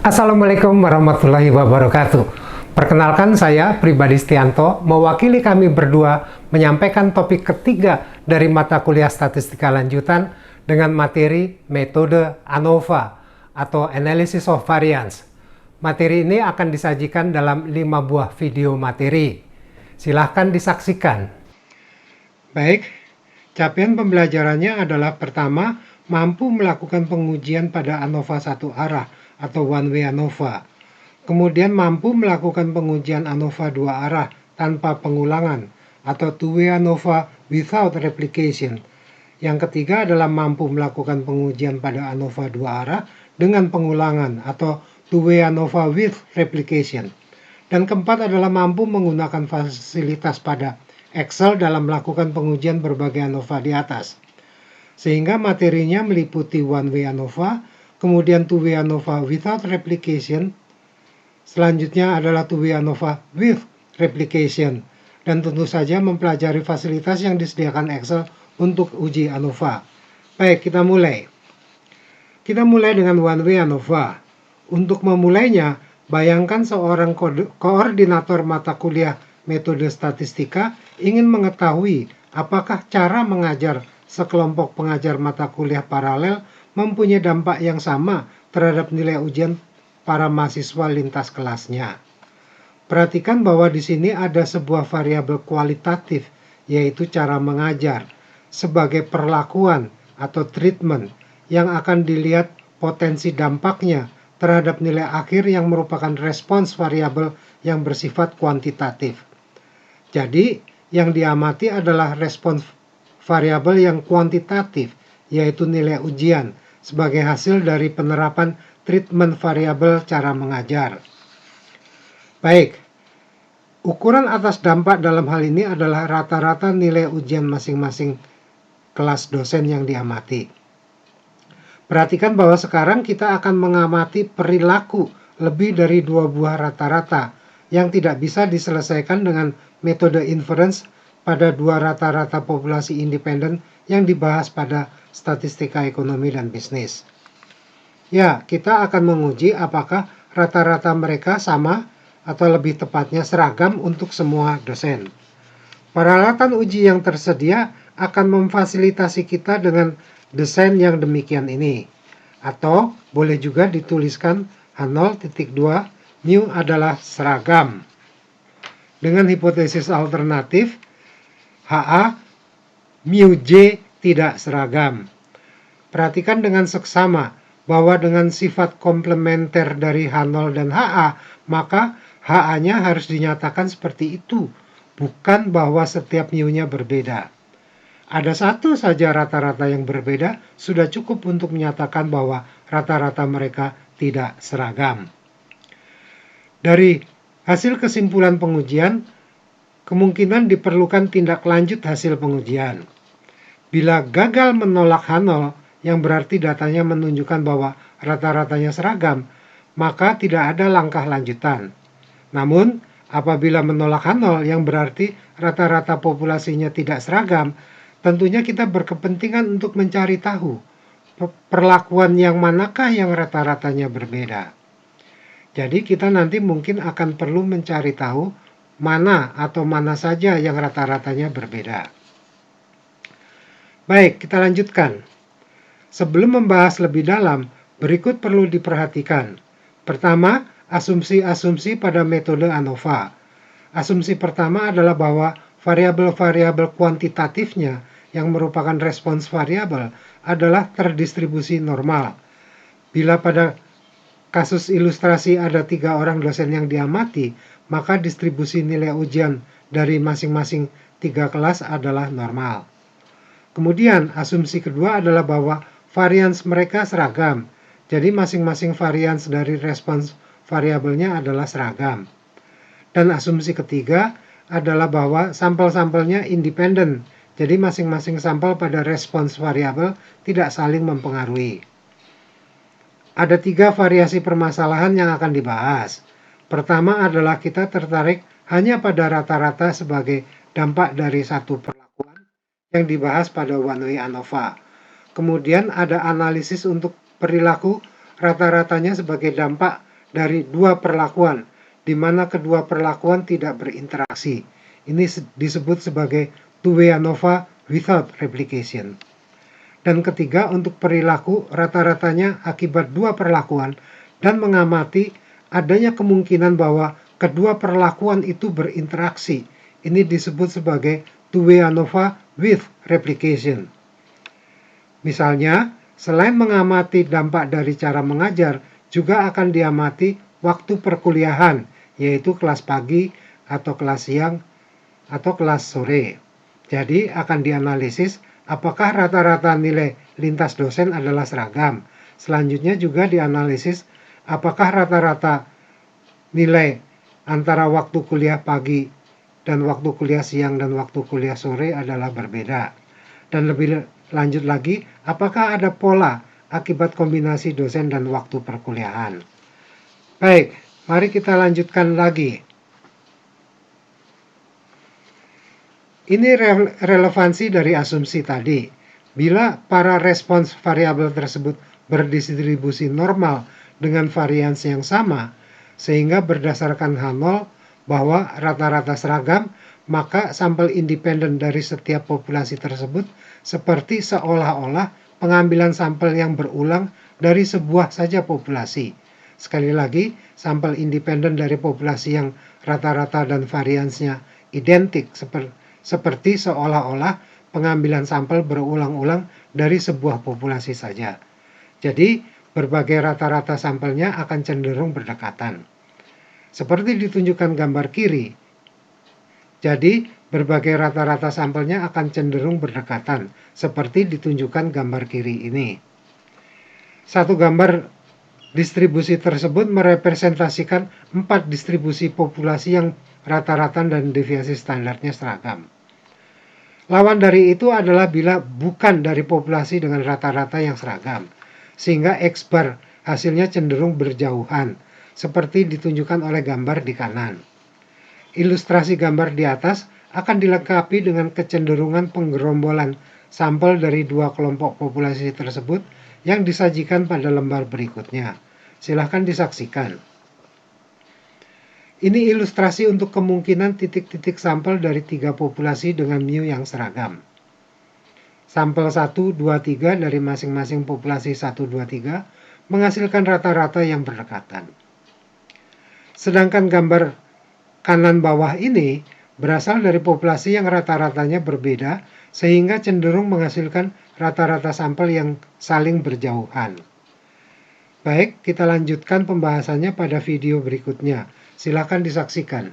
Assalamualaikum warahmatullahi wabarakatuh. Perkenalkan, saya Pribadi Setianto, mewakili kami berdua menyampaikan topik ketiga dari mata kuliah statistika lanjutan dengan materi metode ANOVA atau Analysis of Variance. Materi ini akan disajikan dalam 5 buah video materi. Silahkan disaksikan. Baik, capaian pembelajarannya adalah pertama, mampu melakukan pengujian pada ANOVA satu arah atau one way ANOVA. Kemudian mampu melakukan pengujian ANOVA dua arah tanpa pengulangan atau two way ANOVA without replication. Yang ketiga adalah mampu melakukan pengujian pada ANOVA dua arah dengan pengulangan atau two way ANOVA with replication. Dan keempat adalah mampu menggunakan fasilitas pada Excel dalam melakukan pengujian berbagai ANOVA di atas. Sehingga materinya meliputi one way ANOVA, kemudian two way ANOVA without replication, selanjutnya adalah two way ANOVA with replication, dan tentu saja mempelajari fasilitas yang disediakan Excel untuk uji ANOVA. Baik, kita mulai. Kita mulai dengan one way ANOVA. Untuk memulainya, bayangkan seorang koordinator mata kuliah metode statistika ingin mengetahui apakah cara mengajar sekelompok pengajar mata kuliah paralel mempunyai dampak yang sama terhadap nilai ujian para mahasiswa lintas kelasnya. Perhatikan bahwa di sini ada sebuah variabel kualitatif, yaitu cara mengajar, sebagai perlakuan atau treatment yang akan dilihat potensi dampaknya terhadap nilai akhir yang merupakan respons variabel yang bersifat kuantitatif. Jadi, yang diamati adalah respons variabel yang kuantitatif, yaitu nilai ujian, sebagai hasil dari penerapan treatment variabel cara mengajar. Baik, ukuran atas dampak dalam hal ini adalah rata-rata nilai ujian masing-masing kelas dosen yang diamati. Perhatikan bahwa sekarang kita akan mengamati perilaku lebih dari 2 buah rata-rata yang tidak bisa diselesaikan dengan metode inference pada 2 rata-rata populasi independen yang dibahas pada statistika ekonomi dan bisnis. Ya, kita akan menguji apakah rata-rata mereka sama atau lebih tepatnya seragam untuk semua dosen. Peralatan uji yang tersedia akan memfasilitasi kita dengan desain yang demikian ini. Atau boleh juga dituliskan H0.2 mu adalah seragam. Dengan hipotesis alternatif, HA mu J tidak seragam. Perhatikan dengan seksama bahwa dengan sifat komplementer dari H0 dan HA, maka HA-nya harus dinyatakan seperti itu, bukan bahwa setiap mu-nya berbeda. Ada satu saja rata-rata yang berbeda, sudah cukup untuk menyatakan bahwa rata-rata mereka tidak seragam. Dari hasil kesimpulan pengujian, kemungkinan diperlukan tindak lanjut hasil pengujian. Bila gagal menolak H0, yang berarti datanya menunjukkan bahwa rata-ratanya seragam, maka tidak ada langkah lanjutan. Namun, apabila menolak H0, yang berarti rata-rata populasinya tidak seragam, tentunya kita berkepentingan untuk mencari tahu perlakuan yang manakah yang rata-ratanya berbeda. Jadi kita nanti mungkin akan perlu mencari tahu mana atau mana saja yang rata-ratanya berbeda. Baik, kita lanjutkan. Sebelum membahas lebih dalam, berikut perlu diperhatikan. Pertama, asumsi-asumsi pada metode ANOVA. Asumsi pertama adalah bahwa variabel-variabel kuantitatifnya yang merupakan respons variabel adalah terdistribusi normal. Bila pada kasus ilustrasi ada 3 orang dosen yang diamati, maka distribusi nilai ujian dari masing-masing 3 kelas adalah normal. Kemudian, asumsi kedua adalah bahwa varians mereka seragam. Jadi masing-masing varians dari respons variabelnya adalah seragam. Dan asumsi ketiga adalah bahwa sampel-sampelnya independen. Jadi masing-masing sampel pada respons variabel tidak saling mempengaruhi. Ada 3 variasi permasalahan yang akan dibahas. Pertama adalah kita tertarik hanya pada rata-rata sebagai dampak dari satu perlakuan yang dibahas pada one way ANOVA. Kemudian ada analisis untuk perilaku rata-ratanya sebagai dampak dari dua perlakuan, di mana kedua perlakuan tidak berinteraksi. Ini disebut sebagai two-way ANOVA without replication. Dan ketiga, untuk perilaku rata-ratanya akibat dua perlakuan dan mengamati adanya kemungkinan bahwa kedua perlakuan itu berinteraksi. Ini disebut sebagai two-way ANOVA with replication. Misalnya, selain mengamati dampak dari cara mengajar, juga akan diamati waktu perkuliahan, yaitu kelas pagi atau kelas siang atau kelas sore. Jadi akan dianalisis apakah rata-rata nilai lintas dosen adalah seragam. Selanjutnya juga dianalisis apakah rata-rata nilai antara waktu kuliah pagi dan waktu kuliah siang dan waktu kuliah sore adalah berbeda. Dan lebih lanjut lagi, apakah ada pola akibat kombinasi dosen dan waktu perkuliahan. Baik, mari kita lanjutkan lagi. Ini relevansi dari asumsi tadi. Bila para respons variabel tersebut berdistribusi normal dengan variansi yang sama, sehingga berdasarkan H0 bahwa rata-rata seragam, maka sampel independen dari setiap populasi tersebut seperti seolah-olah pengambilan sampel yang berulang dari sebuah saja populasi. Sekali lagi, sampel independen dari populasi yang rata-rata dan variansinya identik seperti seolah-olah pengambilan sampel berulang-ulang dari sebuah populasi saja. Jadi, berbagai rata-rata sampelnya akan cenderung berdekatan. Seperti ditunjukkan gambar kiri. Jadi, berbagai rata-rata sampelnya akan cenderung berdekatan, seperti ditunjukkan gambar kiri ini. Satu gambar distribusi tersebut merepresentasikan 4 distribusi populasi yang rata-rata dan deviasi standarnya seragam. Lawan dari itu adalah bila bukan dari populasi dengan rata-rata yang seragam, sehingga X bar hasilnya cenderung berjauhan, seperti ditunjukkan oleh gambar di kanan. Ilustrasi gambar di atas akan dilengkapi dengan kecenderungan penggerombolan sampel dari dua kelompok populasi tersebut yang disajikan pada lembar berikutnya. Silahkan disaksikan. Ini ilustrasi untuk kemungkinan titik-titik sampel dari 3 populasi dengan mu yang seragam. Sampel 1, 2, 3 dari masing-masing populasi 1, 2, 3 menghasilkan rata-rata yang berdekatan. Sedangkan gambar kanan bawah ini berasal dari populasi yang rata-ratanya berbeda sehingga cenderung menghasilkan rata-rata sampel yang saling berjauhan. Baik, kita lanjutkan pembahasannya pada video berikutnya. Silakan disaksikan.